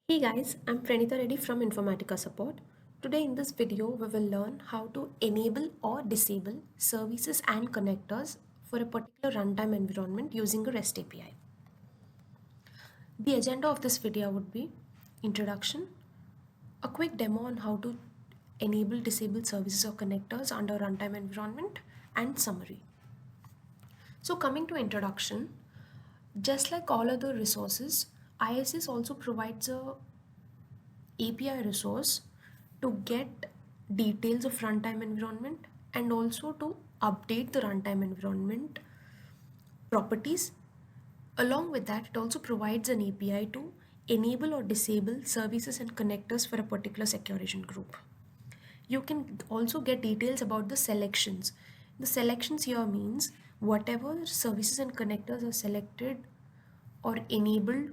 Hey guys, I'm Pranita Reddy from Informatica Support. Today in this video, we will learn how to enable or disable services and connectors for a particular runtime environment using a REST API. The agenda of this video would be introduction, a quick demo on how to enable disable services or connectors under runtime environment, and summary. So coming to introduction, just like all other resources, ISS also provides a API resource to get details of runtime environment and also to update the runtime environment properties. Along with that, it also provides an API to enable or disable services and connectors for a particular secure agent group. You can also get details about the selections. The selections here means whatever services and connectors are selected or enabled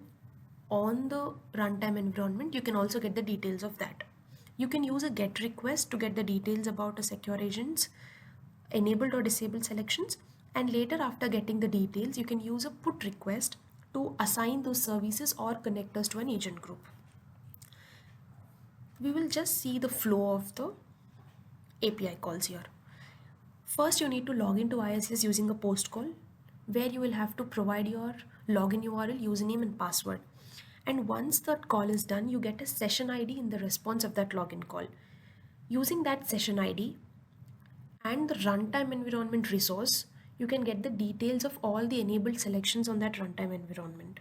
on the runtime environment, you can also get the details of that. You can use a GET request to get the details about a secure agent's enabled or disabled selections, and later after getting the details, you can use a PUT request to assign those services or connectors to an agent group. We will just see the flow of the API calls here. First, you need to log into ISS using a post call where you will have to provide your login URL, username, and password. And once that call is done, you get a session ID in the response of that login call. Using that session ID and the runtime environment resource, you can get the details of all the enabled selections on that runtime environment.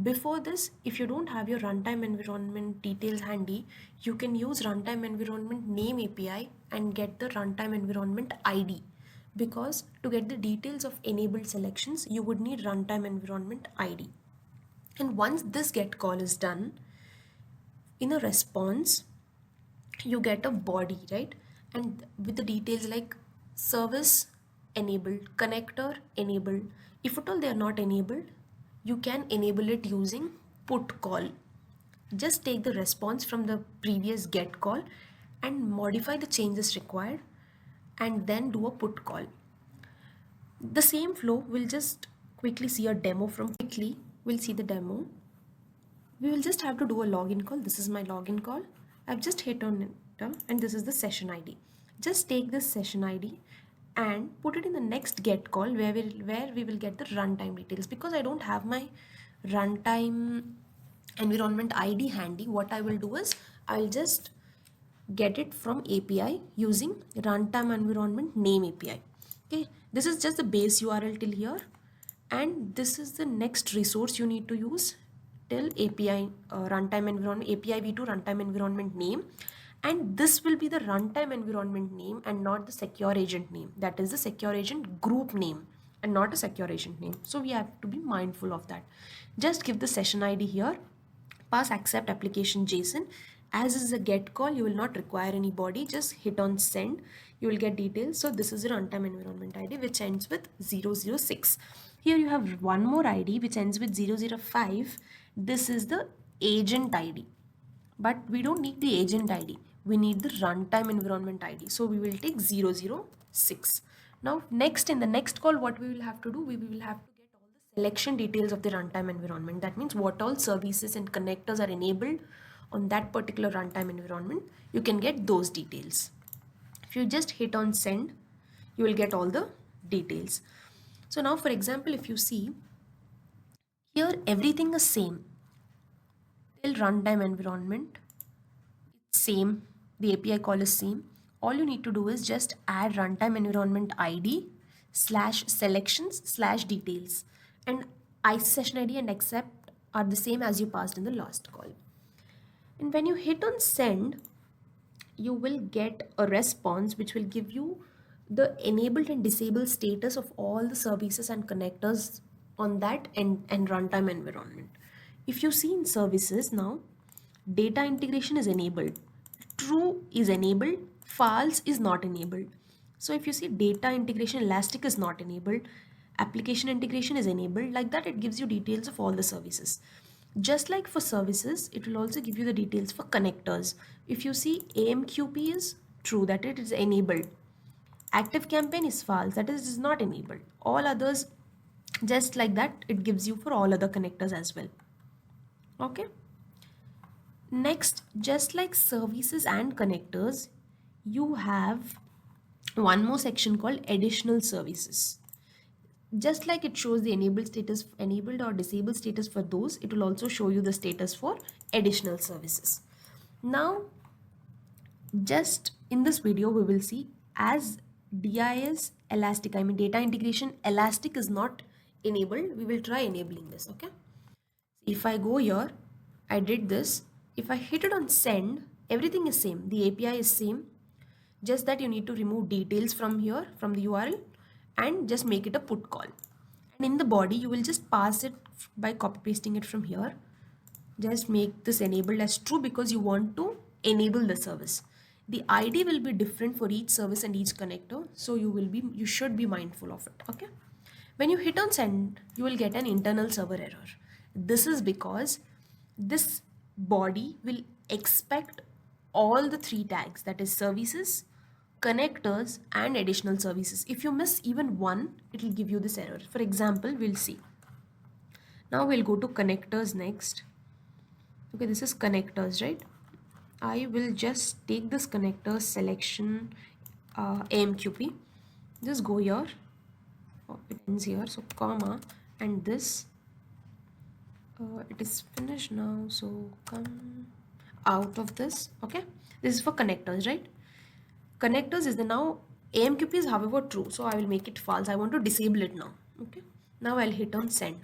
Before this, if you don't have your runtime environment details handy, you can use runtime environment name API and get the runtime environment ID. Because to get the details of enabled selections, you would need runtime environment ID. And once this get call is done, in a response, you get a body, right? And with the details like service enabled, connector enabled. If at all they are not enabled, you can enable it using put call. Just take the response from the previous get call and modify the changes required and then do a put call. The same flow, we'll just quickly see a demo from quickly. We'll see the demo. We will just have to do a login call. This is my login call. I've just hit on enter and this is the session ID. Just take this session ID and put it in the next get call where we will get the runtime details. Because I don't have my runtime environment ID handy, what I will do is I'll just get it from API using runtime environment name API. Okay, this is just the base URL till here, and this is the next resource you need to use till API runtime environment API v2 runtime environment name, and this will be the runtime environment name and not the secure agent name. That is the secure agent group name and not a secure agent name. So we have to be mindful of that. Just give the session ID here, pass accept application JSON. As is a get call, you will not require any body. Just hit on send. You will get details. So this is the runtime environment ID which ends with 006. Here you have one more ID which ends with 005. This is the agent ID. But we don't need the agent ID. We need the runtime environment ID. So we will take 006. Now next, in the next call, what we will have to do, we will have to get all the selection details of the runtime environment. That means what all services and connectors are enabled on that particular runtime environment. You can get those details. If you just hit on send, you will get all the details. So now, for example, if you see here, everything is same till runtime environment. It's same. The API call is same. All you need to do is just add runtime environment ID slash selections slash details, and IC session ID and accept are the same as you passed in the last call. And when you hit on send, you will get a response which will give you the enabled and disabled status of all the services and connectors on that and runtime environment. If you see in services now, data integration is enabled, true is enabled, false is not enabled. So if you see data integration elastic is not enabled, application integration is enabled, like that it gives you details of all the services. Just like for services, it will also give you the details for connectors. If you see AMQP is true, that it is enabled. Active campaign is false, that is not enabled. All others, just like that, it gives you for all other connectors as well. Okay. Next, just like services and connectors, you have one more section called additional services. Just like it shows the enabled status, enabled or disabled status for those, it will also show you the status for additional services. Now, just in this video, we will see as DIS elastic, I mean data integration elastic is not enabled, we will try enabling this, okay? If I go here, I did this. If I hit it on send, everything is same. The API is same. Just that you need to remove details from here, from the URL, and just make it a put call. And in the body, you will just pass it by copy pasting it from here. Just make this enabled as true because you want to enable the service. The ID will be different for each service and each connector, so you should be mindful of it. Okay. When you hit on send, you will get an internal server error. This is because this body will expect all the three tags, that is services, connectors, and additional services. If you miss even one, it will give you this error. For example, we'll see. Now we'll go to connectors next. Okay, this is connectors, right? I will just take this connector selection AMQP. Just go here. Oh, it ends here, so comma, and this it is finished now, so come out of this. Okay, this is for connectors, right? Connectors is the now AMQP is however true, so I will make it false. I want to disable it now. Okay, now I'll hit on send.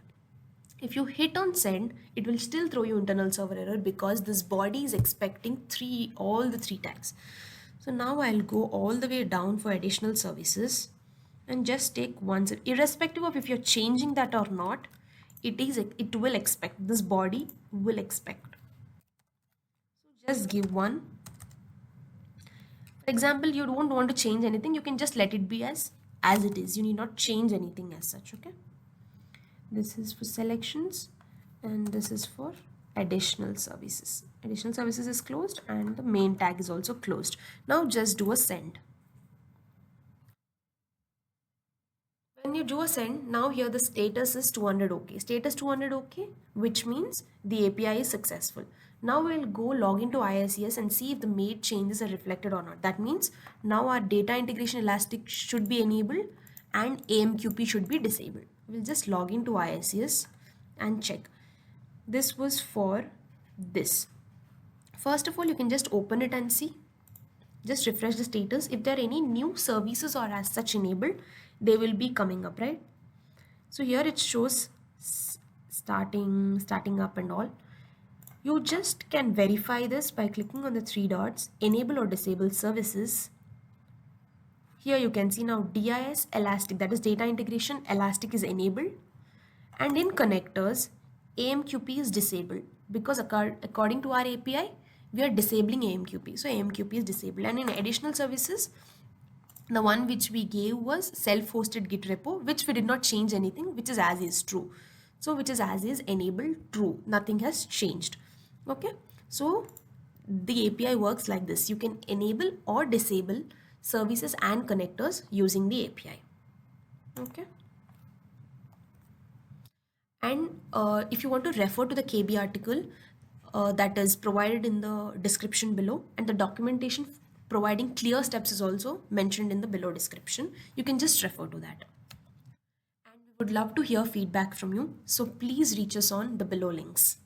If you hit on send, it will still throw you internal server error because this body is expecting all the three tags. So now I'll go all the way down for additional services and just take one, irrespective of if you're changing that or not, it will expect, this body will expect. So just give one. For example, you don't want to change anything, you can just let it be as it is. You need not change anything as such. Okay, this is for selections and this is for additional services. Additional services is closed and the main tag is also closed. Now just do a send. When you do a send, now here the status is 200 OK. Status 200 OK, which means the API is successful. Now we'll go log into IICS and see if the made changes are reflected or not. That means now our data integration elastic should be enabled and AMQP should be disabled. We'll just log into IICS and check. This was for this. First of all, you can just open it and see. Just refresh the status. If there are any new services or as such enabled, they will be coming up, right? So here it shows starting up and all. You just can verify this by clicking on the three dots, enable or disable services. Here you can see now DIS elastic, that is data integration elastic, is enabled, and in connectors AMQP is disabled because according to our API we are disabling AMQP, so AMQP is disabled. And in additional services, the one which we gave was self-hosted Git repo, which we did not change anything, which is as is true. So which is as is enabled true, nothing has changed. Okay, so the API works like this. You can enable or disable services and connectors using the API. Okay. And if you want to refer to the KB article that is provided in the description below, and the documentation providing clear steps is also mentioned in the below description, you can just refer to that. And we would love to hear feedback from you, so please reach us on the below links.